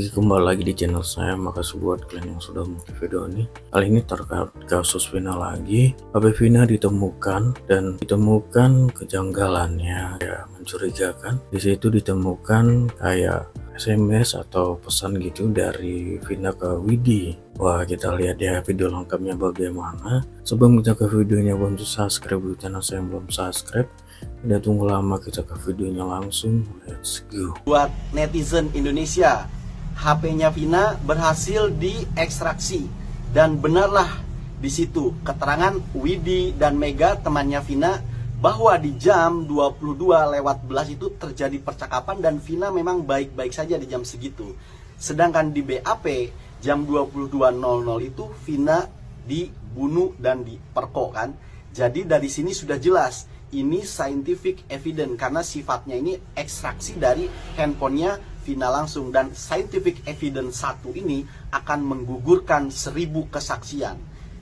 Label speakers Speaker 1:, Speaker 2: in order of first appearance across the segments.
Speaker 1: lagi kembali lagi di channel saya. Makasih buat kalian yang sudah menonton video ini. Kali ini terkait kasus Vina lagi. HP Vina ditemukan dan ditemukan kejanggalannya ya, mencurigakan. Di situ ditemukan kayak SMS atau pesan gitu dari Vina ke Widi. Wah, kita lihat ya video lengkapnya bagaimana. Sebelum kita ke videonya, belum subscribe di channel saya yang belum subscribe. Tidak tunggu lama, kita ke videonya langsung. Let's go.
Speaker 2: Buat netizen Indonesia, HP-nya Vina berhasil diekstraksi dan benarlah di situ keterangan Widi dan Mega temannya Vina bahwa di jam 22:11 itu terjadi percakapan dan Vina memang baik-baik saja di jam segitu. Sedangkan di BAP jam 22:00 itu Vina dibunuh dan diperkokan. Jadi dari sini sudah jelas ini scientific evidence karena sifatnya ini ekstraksi dari handphonenya Vina langsung, dan scientific evidence satu ini akan menggugurkan 1000 kesaksian.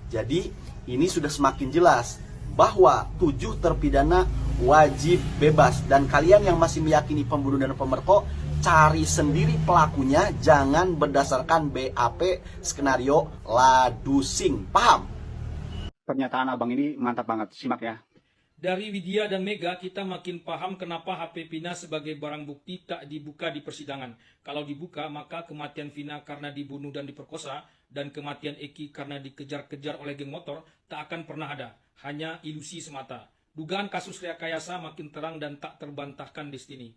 Speaker 2: Jadi ini sudah semakin jelas bahwa 7 terpidana wajib bebas, dan kalian yang masih meyakini pembunuh dan pemerkosa, cari sendiri pelakunya, jangan berdasarkan BAP skenario ladusing. Paham?
Speaker 3: Pernyataan abang ini mantap banget, simak ya.
Speaker 4: Dari Widya dan Mega, kita makin paham kenapa HP Vina sebagai barang bukti tak dibuka di persidangan. Kalau dibuka, maka kematian Vina karena dibunuh dan diperkosa, dan kematian Eki karena dikejar-kejar oleh geng motor, tak akan pernah ada. Hanya ilusi semata. Dugaan kasus rekayasa makin terang dan tak terbantahkan di sini.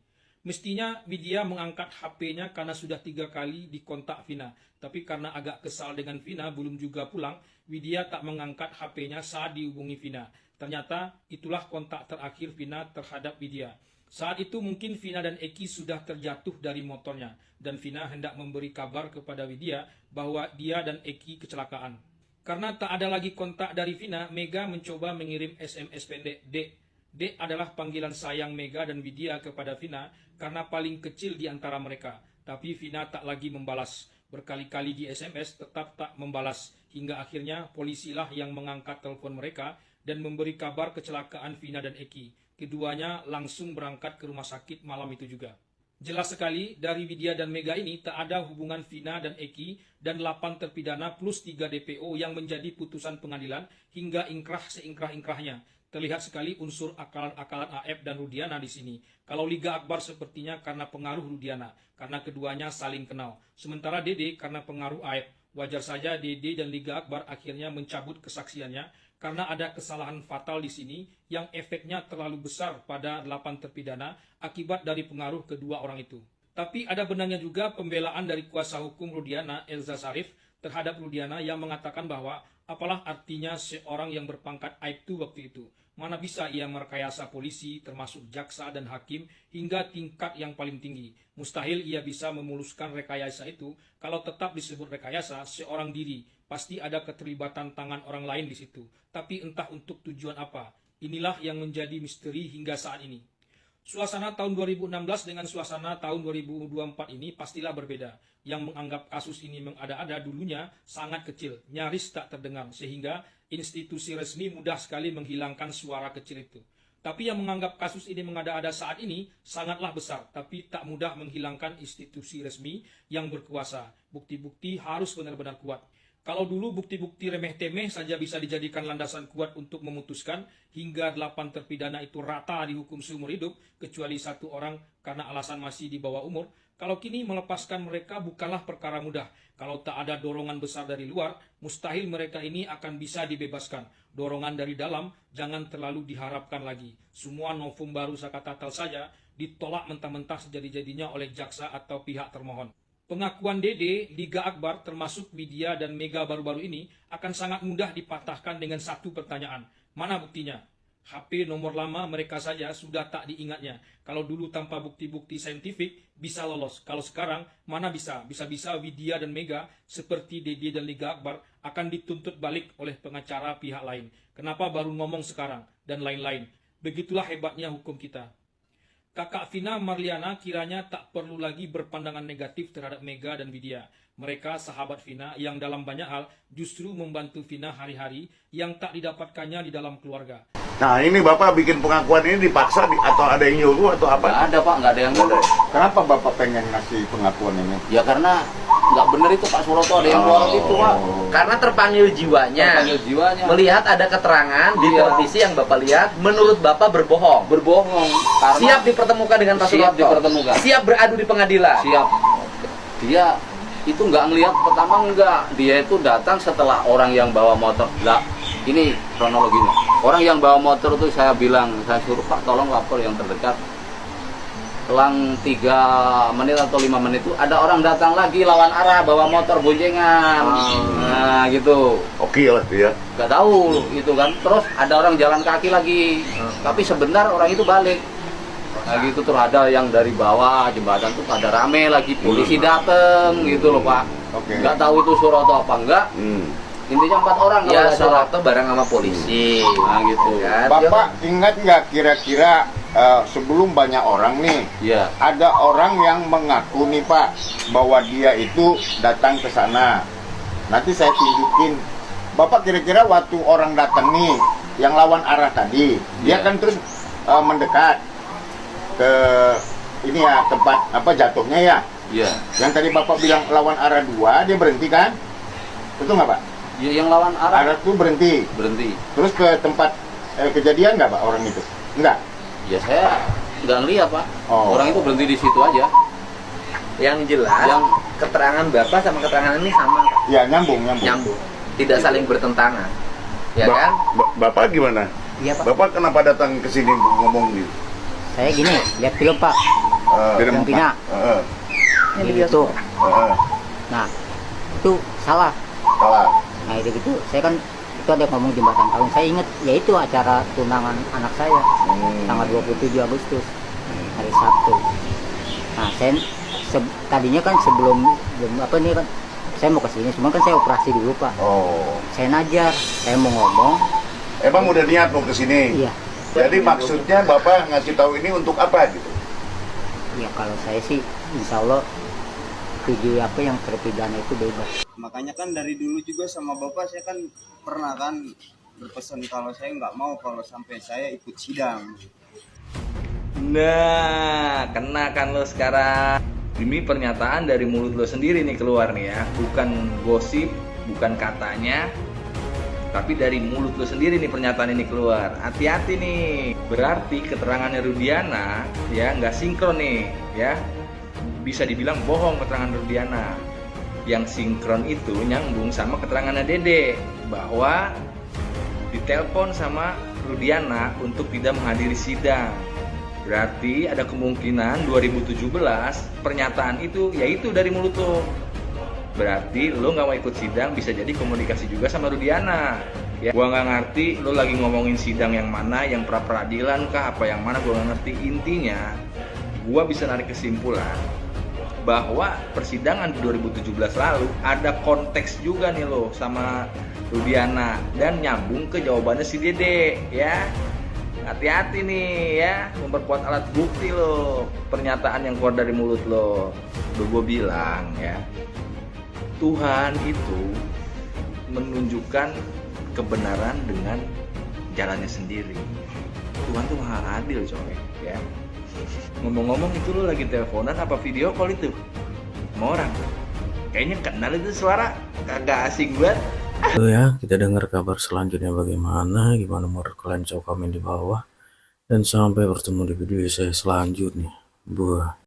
Speaker 4: Mestinya Widya mengangkat HP-nya karena sudah 3 kali dikontak Vina. Tapi karena agak kesal dengan Vina belum juga pulang, Widya tak mengangkat HP-nya saat dihubungi Vina. Ternyata itulah kontak terakhir Vina terhadap Widya. Saat itu mungkin Vina dan Eki sudah terjatuh dari motornya, dan Vina hendak memberi kabar kepada Widya bahwa dia dan Eki kecelakaan. Karena tak ada lagi kontak dari Vina, Mega mencoba mengirim SMS pendek Dek. Dek adalah panggilan sayang Mega dan Widya kepada Vina karena paling kecil di antara mereka. Tapi Vina tak lagi membalas. Berkali-kali di SMS tetap tak membalas. Hingga akhirnya polisilah yang mengangkat telepon mereka dan memberi kabar kecelakaan Vina dan Eki. Keduanya langsung berangkat ke rumah sakit malam itu juga. Jelas sekali dari Widya dan Mega ini tak ada hubungan Vina dan Eki dan 8 terpidana plus 3 DPO yang menjadi putusan pengadilan hingga ingkrah seingkrah-ingkrahnya. Terlihat sekali unsur akalan-akalan AF dan Rudiana di sini. Kalau Liga Akbar sepertinya karena pengaruh Rudiana, karena keduanya saling kenal. Sementara Dede karena pengaruh AF. Wajar saja Dede dan Liga Akbar akhirnya mencabut kesaksiannya karena ada kesalahan fatal di sini yang efeknya terlalu besar pada 8 terpidana akibat dari pengaruh kedua orang itu. Tapi ada benarnya juga pembelaan dari kuasa hukum Rudiana, Elza Sarif, terhadap Rudiana yang mengatakan bahwa apalah artinya seorang yang berpangkat Aibtu waktu itu. Mana bisa ia merekayasa polisi, termasuk jaksa dan hakim, hingga tingkat yang paling tinggi. Mustahil ia bisa memuluskan rekayasa itu. Kalau tetap disebut rekayasa, seorang diri. Pasti ada keterlibatan tangan orang lain di situ. Tapi entah untuk tujuan apa. Inilah yang menjadi misteri hingga saat ini. Suasana tahun 2016 dengan suasana tahun 2024 ini pastilah berbeda. Yang menganggap kasus ini mengada-ada dulunya sangat kecil, nyaris tak terdengar, sehingga institusi resmi mudah sekali menghilangkan suara kecil itu. Tapi yang menganggap kasus ini mengada-ada saat ini sangatlah besar, tapi tak mudah menghilangkan institusi resmi yang berkuasa. Bukti-bukti harus benar-benar kuat. Kalau dulu bukti-bukti remeh-temeh saja bisa dijadikan landasan kuat untuk memutuskan, hingga 8 terpidana itu rata dihukum seumur hidup, kecuali 1 orang karena alasan masih di bawah umur. Kalau kini melepaskan mereka bukanlah perkara mudah. Kalau tak ada dorongan besar dari luar, mustahil mereka ini akan bisa dibebaskan. Dorongan dari dalam jangan terlalu diharapkan lagi. Semua novum baru Sakatatal saja ditolak mentah-mentah sejadi-jadinya oleh jaksa atau pihak termohon. Pengakuan Dede, Liga Akbar, termasuk Widya dan Mega baru-baru ini akan sangat mudah dipatahkan dengan satu pertanyaan. Mana buktinya? HP nomor lama mereka saja sudah tak diingatnya. Kalau dulu tanpa bukti-bukti saintifik bisa lolos. Kalau sekarang mana bisa? Bisa-bisa Widya dan Mega seperti Dede dan Liga Akbar akan dituntut balik oleh pengacara pihak lain. Kenapa baru ngomong sekarang? Dan lain-lain. Begitulah hebatnya hukum kita. Kakak Vina Marliana kiranya tak perlu lagi berpandangan negatif terhadap Mega dan Widya. Mereka sahabat Vina yang dalam banyak hal justru membantu Vina hari-hari yang tak didapatkannya di dalam keluarga.
Speaker 5: Nah ini Bapak bikin pengakuan ini dipaksa atau ada yang nyuruh atau apa?
Speaker 6: Nggak ada Pak, nggak ada yang
Speaker 5: Nggak ada.
Speaker 7: Kenapa Bapak pengen ngasih pengakuan ini?
Speaker 6: Ya karena nggak bener itu Pak Suroto, ada yang luar itu Pak.
Speaker 8: Karena terpanggil jiwanya.
Speaker 6: Terpanggil jiwanya.
Speaker 8: Melihat ada keterangan di
Speaker 6: Iya.
Speaker 8: televisi yang Bapak lihat, menurut Bapak berbohong.
Speaker 6: Berbohong. Karena
Speaker 8: Siap dipertemukan dengan Pak
Speaker 6: Siap
Speaker 8: Suroto.
Speaker 6: dipertemukan.
Speaker 8: Siap beradu di pengadilan.
Speaker 6: Siap. Dia itu nggak ngelihat pertama, enggak. Dia itu datang setelah orang yang bawa motor. Enggak. Ini kronologinya. Orang yang bawa motor itu saya bilang, saya suruh Pak tolong lapor yang terdekat. Selang 3 menit atau 5 menit itu ada orang datang lagi lawan arah bawa motor boncengan. Nah gitu.
Speaker 5: Oke lah dia.
Speaker 6: Nggak tahu itu kan. Terus ada orang jalan kaki lagi. Tapi sebentar orang itu balik. Nah gitu, terus ada yang dari bawah jembatan tuh pada rame lagi, polisi dateng gitu loh Pak.
Speaker 7: Oke.
Speaker 6: Nggak tahu itu Suroto apa enggak. Intinya 4 orang kalau
Speaker 8: Ya
Speaker 6: nggak salah.
Speaker 8: Suroto bareng sama polisi.
Speaker 6: Nah gitu.
Speaker 8: Kan?
Speaker 7: Bapak ingat nggak kira-kira sebelum banyak orang nih,
Speaker 6: Iya.
Speaker 7: ada orang yang mengaku nih Pak bahwa dia itu datang ke sana. Nanti saya tunjukin. Bapak kira-kira waktu orang datang nih, yang lawan arah tadi, dia
Speaker 6: Iya.
Speaker 7: kan terus mendekat ke ini ya tempat apa jatuhnya ya.
Speaker 6: Iya.
Speaker 7: Yang tadi Bapak bilang lawan arah 2, dia berhenti kan? Betul nggak Pak?
Speaker 6: Ya, yang lawan arah
Speaker 7: Arah tuh berhenti.
Speaker 6: berhenti.
Speaker 7: Terus ke tempat kejadian nggak Pak orang itu? Enggak.
Speaker 6: Ya saya nggak ngeliat Pak.
Speaker 7: Oh.
Speaker 6: Orang itu berhenti di situ aja.
Speaker 8: Yang jelas,
Speaker 6: Yang-
Speaker 8: keterangan Bapak sama keterangan ini sama.
Speaker 7: Ya nyambung.
Speaker 8: Nyambung. Tidak saling bertentangan. Ya
Speaker 5: Ba-
Speaker 8: kan?
Speaker 5: Bapak gimana?
Speaker 9: Iya Pak,
Speaker 5: Bapak kenapa datang ke sini ngomong gitu?
Speaker 9: saya gini, lihat film Pak,
Speaker 5: Film
Speaker 9: yang Pina,
Speaker 5: Heeh.
Speaker 9: itu.
Speaker 5: Heeh.
Speaker 9: Nah, itu salah.
Speaker 5: Salah.
Speaker 9: Nah itu gitu, saya kan itu ada ngomong jembatan tahun. Saya ingat, yaitu acara tunangan anak saya, tanggal 27 Agustus, hari Sabtu. Nah, saya tadinya kan sebelum apa nih kan, saya mau kesini, cuma kan saya operasi dulu Pak.
Speaker 5: Oh.
Speaker 9: Saya najar, saya mau ngomong,
Speaker 5: Emang udah niat mau ke sini?
Speaker 9: iya,
Speaker 5: Jadi maksudnya Bapak ngasih tahu ini untuk apa gitu?
Speaker 9: ya kalau saya sih, insya Allah tujuh apa yang terpidana itu bebas.
Speaker 10: Makanya kan dari dulu juga sama bapak saya kan pernah kan berpesan kalau saya nggak mau kalau sampai saya ikut sidang.
Speaker 8: Nah, kena kan lo sekarang. Ini pernyataan dari mulut lo sendiri nih keluar nih ya. Bukan gosip, bukan katanya, tapi dari mulut lo sendiri nih pernyataan ini keluar. Hati-hati nih. Berarti keterangannya Rudiana ya nggak sinkron nih ya. Bisa dibilang bohong keterangan Rudiana. Yang sinkron itu nyambung sama keterangannya Dede bahwa ditelepon sama Rudiana untuk tidak menghadiri sidang. Berarti ada kemungkinan 2017 pernyataan itu yaitu dari mulut lo. Berarti lo nggak mau ikut sidang, bisa jadi komunikasi juga sama Rudiana. Ya, gua nggak ngerti lo lagi ngomongin sidang yang mana, yang pra peradilan kah, apa yang mana, gua nggak ngerti. Intinya, gua bisa narik kesimpulan bahwa persidangan 2017 lalu ada konteks juga nih lo sama Rudiana dan nyambung ke jawabannya si Dede ya. Hati-hati nih ya, memperkuat alat bukti lo, pernyataan yang keluar dari mulut lo. Gue bilang ya, Tuhan itu menunjukkan kebenaran dengan jalannya sendiri. Tuhan tuh maha adil coy ya. Ngomong-ngomong itu lo lagi teleponan apa video call itu? Sama orang? Kayaknya kenal itu suara, kagak asing banget.
Speaker 1: Itu ya, kita dengar kabar selanjutnya bagaimana. Gimana menurut kalian, coba komen di bawah. Dan sampai bertemu di video saya selanjutnya. Buah.